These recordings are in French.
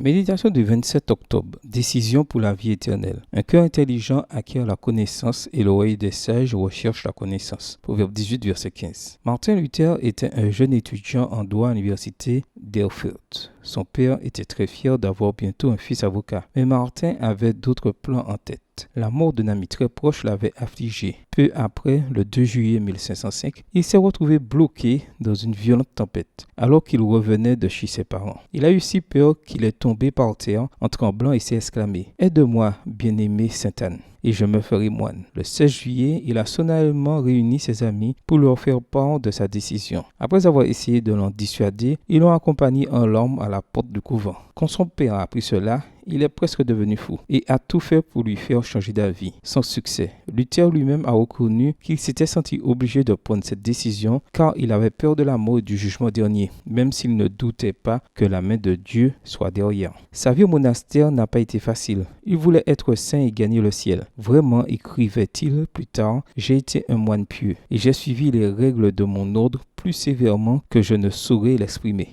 Méditation du 27 octobre. Décision pour la vie éternelle. Un cœur intelligent acquiert la connaissance et l'oreille des sages recherche la connaissance. Proverbe 18, verset 15. Martin Luther était un jeune étudiant en droit à l'université d'Erfurt. Son père était très fier d'avoir bientôt un fils avocat. Mais Martin avait d'autres plans en tête. La mort d'un ami très proche l'avait affligé. Peu après, le 2 juillet 1505, il s'est retrouvé bloqué dans une violente tempête, alors qu'il revenait de chez ses parents. Il a eu si peur qu'il est tombé par terre en tremblant et s'est exclamé « Aide-moi, bien-aimé Sainte Anne, et je me ferai moine ». Le 16 juillet, il a solennellement réuni ses amis pour leur faire part de sa décision. Après avoir essayé de l'en dissuader, ils l'ont accompagné en larmes à la porte du couvent. Quand son père a appris cela, il est presque devenu fou et a tout fait pour lui faire changer d'avis. Sans succès, Luther lui-même a reconnu qu'il s'était senti obligé de prendre cette décision car il avait peur de la mort et du jugement dernier, même s'il ne doutait pas que la main de Dieu soit derrière. Sa vie au monastère n'a pas été facile. Il voulait être saint et gagner le ciel. Vraiment, écrivait-il plus tard, j'ai été un moine pieux et j'ai suivi les règles de mon ordre plus sévèrement que je ne saurais l'exprimer.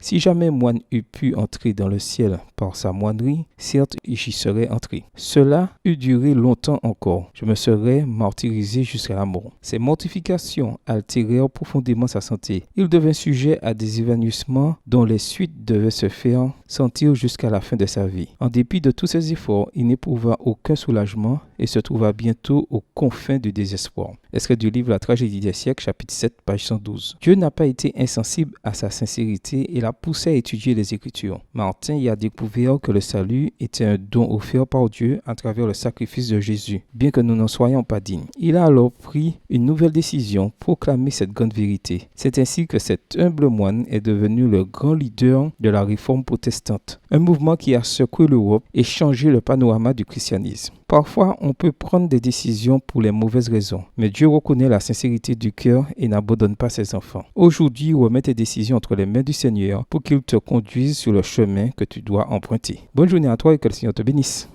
Si jamais moine eût pu entrer dans le ciel par sa moinerie, certes j'y serais entré. Cela eût duré longtemps encore. Je me serais martyrisé jusqu'à la mort. Ces mortifications altérèrent profondément sa santé. Il devint sujet à des évanouissements dont les suites devaient se faire sentir jusqu'à la fin de sa vie. En dépit de tous ses efforts, il n'éprouva aucun soulagement et se trouva bientôt aux confins du désespoir. Extrait du livre La tragédie des siècles, chapitre 7, page 112. Dieu n'a pas été insensible à sa sincérité et l'a poussé à étudier les Écritures. Martin y a découvert que le salut était un don offert par Dieu à travers le sacrifice de Jésus, bien que nous n'en soyons pas dignes. Il a alors pris une nouvelle décision, proclamer cette grande vérité. C'est ainsi que cet humble moine est devenu le grand leader de la réforme protestante, un mouvement qui a secoué l'Europe et changé le panorama du christianisme. Parfois, on peut prendre des décisions pour les mauvaises raisons, mais Dieu reconnaît la sincérité du cœur et n'abandonne pas ses enfants. Aujourd'hui, remets tes décisions entre les mains du Seigneur pour qu'il te conduise sur le chemin que tu dois emprunter. Bonne journée à toi et que le Seigneur te bénisse.